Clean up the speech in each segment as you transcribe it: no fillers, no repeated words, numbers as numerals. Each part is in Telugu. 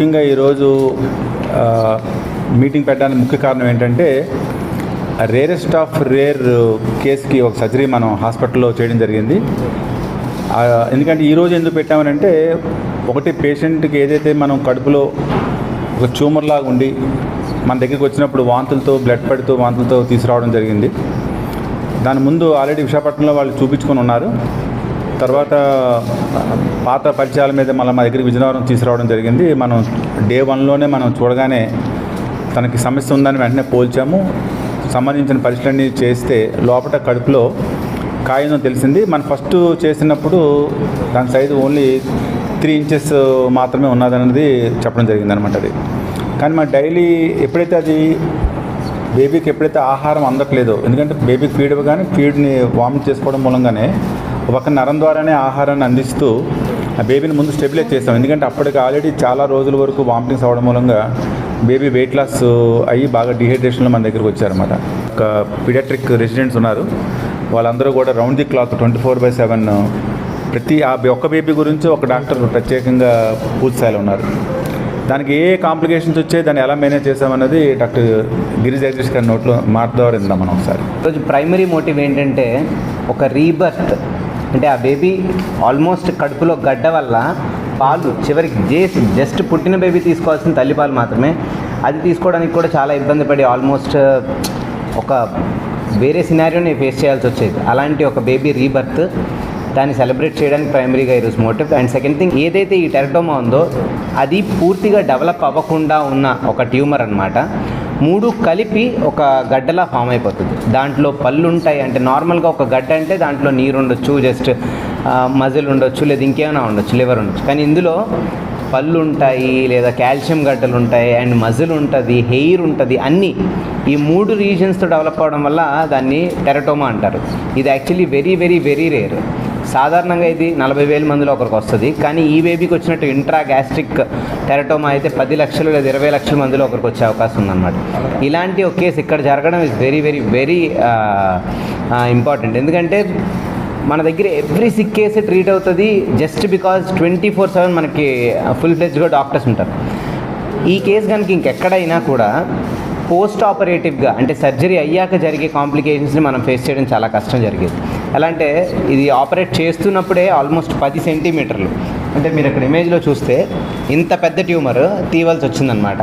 ముఖ్యంగా ఈరోజు మీటింగ్ పెట్టడానికి ముఖ్య కారణం ఏంటంటే రేరెస్ట్ ఆఫ్ రేర్ కేస్కి ఒక సర్జరీ మనం హాస్పిటల్లో చేయడం జరిగింది. ఎందుకంటే ఈరోజు ఎందుకు పెట్టామనంటే, ఒకటి పేషెంట్కి ఏదైతే మనం కడుపులో ఒక ట్యూమర్ లాగా ఉండి మన దగ్గరికి వచ్చినప్పుడు వాంతులతో బ్లడ్ పడుతూ వాంతులతో తీసుకురావడం జరిగింది. దాని ముందు ఆల్రెడీ విశాఖపట్నంలో వాళ్ళు చూపించుకొని ఉన్నారు. తర్వాత పాత పరిచయాల మీద మళ్ళీ మా దగ్గరికి విజయనగరం తీసుకురావడం జరిగింది. మనం డే 1లోనే మనం చూడగానే తనకి సమస్య ఉందని వెంటనే పోల్చాము. సంబంధించిన పరీక్షలన్నీ చేస్తే లోపల కడుపులో కాయ తెలిసింది. మనం ఫస్ట్ చేసినప్పుడు దాని సైజు ఓన్లీ 3 ఇంచెస్ మాత్రమే ఉన్నదన్నది చెప్పడం జరిగింది అనమాట. అది కానీ మన డైలీ ఎప్పుడైతే అది బేబీకి ఎప్పుడైతే ఆహారం అందట్లేదో, ఎందుకంటే బేబీకి ఫీడ్ ఇవ్వగానే ఫీడ్ని వామిట్ చేసుకోవడం మూలంగానే ఒక నరం ద్వారానే ఆహారాన్ని అందిస్తూ ఆ బేబీని ముందు స్టెబిలైజ్ చేస్తాం. ఎందుకంటే అప్పటికి ఆల్రెడీ చాలా రోజుల వరకు వామిటింగ్స్ అవ్వడం మూలంగా బేబీ వెయిట్ లాస్ అయ్యి బాగా డిహైడ్రేషన్లో మన దగ్గరికి వచ్చారన్నమాట. ఒక పీడియాట్రిక్ రెసిడెంట్స్ ఉన్నారు. వాళ్ళందరూ కూడా రౌండ్ ది క్లాక్ 24/7 ప్రతి ఒక్క బేబీ గురించి ఒక డాక్టర్ ప్రత్యేకంగా పూర్తి స్థాయిలో ఉన్నారు. దానికి ఏ కాంప్లికేషన్స్ వచ్చే దాన్ని ఎలా మేనేజ్ చేసామన్నది డాక్టర్ గిరి జగదీష్ గారి నోట్లో మాట ద్వారా విందాం మనం ఒకసారి. ఈరోజు ప్రైమరీ మోటివ్ ఏంటంటే, ఒక రీబర్త్ అంటే ఆ బేబీ ఆల్మోస్ట్ కడుపులో గడ్డ వల్ల పాలు చివరికి జస్ట్ పుట్టిన బేబీ తీసుకోవాల్సిన తల్లిపాలు మాత్రమే, అది తీసుకోవడానికి కూడా చాలా ఇబ్బంది పడి ఆల్మోస్ట్ ఒక వేరే సినారియోని ఫేస్ చేయాల్సి వచ్చేది. అలాంటి ఒక బేబీ రీబర్త్, దాన్ని సెలబ్రేట్ చేయడానికి ప్రైమరీగా ఈరోజు మోటివ్. అండ్ సెకండ్ థింగ్, ఏదైతే ఈ టెరటోమా ఉందో అది పూర్తిగా డెవలప్ అవ్వకుండా ఉన్న ఒక ట్యూమర్ అనమాట. 3 కలిపి ఒక గడ్డలా ఫామ్ అయిపోతుంది. దాంట్లో పళ్ళు ఉంటాయి. అంటే నార్మల్గా ఒక గడ్డ అంటే దాంట్లో నీరు ఉండొచ్చు, జస్ట్ మజిల్ ఉండొచ్చు, లేదా ఇంకేమైనా ఉండొచ్చు, లివర్ ఉండొచ్చు. కానీ ఇందులో పళ్ళు ఉంటాయి, లేదా కాల్షియం గడ్డలు ఉంటాయి, అండ్ మజిల్ ఉంటుంది, హెయిర్ ఉంటుంది. అన్నీ ఈ 3 రీజన్స్తో డెవలప్ అవడం వల్ల దాన్ని టెరటోమా అంటారు. ఇది actually very very very rare. సాధారణంగా ఇది 40,000 మందిలో ఒకరికి వస్తుంది. కానీ ఈ బేబీకి వచ్చినట్టు ఇంట్రా గ్యాస్ట్రిక్ టెరటోమా అయితే 10 లక్షలు లేదా 20 లక్షల మందిలో ఒకరికి వచ్చే అవకాశం ఉందన్నమాట. ఇలాంటి ఒక కేసు ఇక్కడ జరగడం is very very very important. ఎందుకంటే మన దగ్గర ఎవ్రీ సిక్ కేసు ట్రీట్ అవుతుంది జస్ట్ బికాజ్ 24/7 మనకి ఫుల్ ఫ్లెడ్జ్గా డాక్టర్స్ ఉంటారు. ఈ కేసు కనుక ఇంకెక్కడైనా కూడా పోస్ట్ ఆపరేటివ్గా అంటే సర్జరీ అయ్యాక జరిగే కాంప్లికేషన్స్ని మనం ఫేస్ చేయడం చాలా కష్టం జరిగేది. ఎలా అంటే ఇది ఆపరేట్ చేస్తున్నప్పుడే ఆల్మోస్ట్ 10 సెంటీమీటర్లు, అంటే మీరు ఇక్కడ ఇమేజ్లో చూస్తే ఇంత పెద్ద ట్యూమర్ తీయవలసి వచ్చిందనమాట.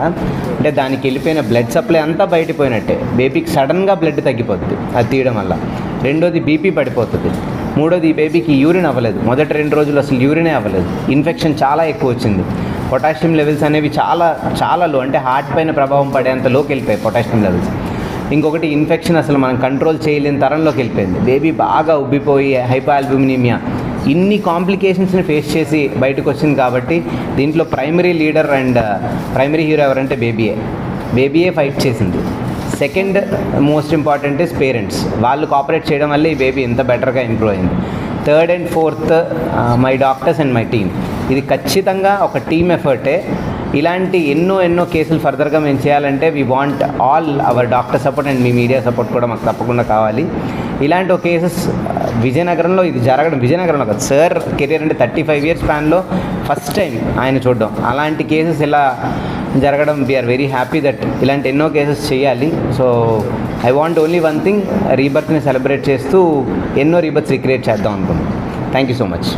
అంటే దానికి వెళ్ళిపోయిన బ్లడ్ సప్లై అంతా బయటపోయినట్టే. బేబీకి సడన్గా బ్లడ్ తగ్గిపోతుంది అది తీయడం వల్ల. రెండోది బీపీ పడిపోతుంది. మూడోది ఈ బేబీకి యూరిన్ అవ్వలేదు. మొదటి 2 రోజులు అసలు యూరినే అవ్వలేదు. ఇన్ఫెక్షన్ చాలా ఎక్కువ వచ్చింది. పొటాషియం లెవెల్స్ అనేవి చాలా లో, అంటే హార్ట్ పైన ప్రభావం పడేంత లోకి వెళ్ళిపోయాయి పొటాషియం లెవెల్స్. ఇంకొకటి ఇన్ఫెక్షన్ అసలు మనం కంట్రోల్ చేయలేని తరంలోకి వెళ్ళిపోయింది. బేబీ బాగా ఉబ్బిపోయి హైపోఆల్బ్యూమినిమియా ఇన్ని కాంప్లికేషన్స్ని ఫేస్ చేసి బయటకు వచ్చింది. కాబట్టి దీంట్లో primary leader and primary hero ఎవరంటే బేబీయే ఫైట్ చేసింది. Second most important is parents. వాళ్ళు కోఆపరేట్ చేయడం వల్ల ఈ బేబీ ఎంత బెటర్గా ఇంప్రూవ్ అయింది. Third and fourth my doctors and my team. ఇది ఖచ్చితంగా ఒక టీమ్ ఎఫర్టే. ఇలాంటి ఎన్నో కేసులు ఫర్దర్గా మేము చేయాలంటే we want all our doctor support and me media support కూడా మాకు తప్పకుండా కావాలి. ఇలాంటి ఒక కేసెస్ విజయనగరంలో ఇది జరగడం, విజయనగరంలో కాదు, సార్ కెరీర్ అంటే 35 ఇయర్స్ స్పాన్లో ఫస్ట్ టైం ఆయన చూడడం. అలాంటి కేసెస్ ఇలా జరగడం వీఆర్ వెరీ హ్యాపీ దట్ ఇలాంటి ఎన్నో కేసెస్ చేయాలి. So I want only one thing, రీబర్త్ని సెలబ్రేట్ చేస్తూ ఎన్నో రీబర్త్స్ రిక్రియేట్ చేద్దాం అనుకున్నాం. Thank you so much.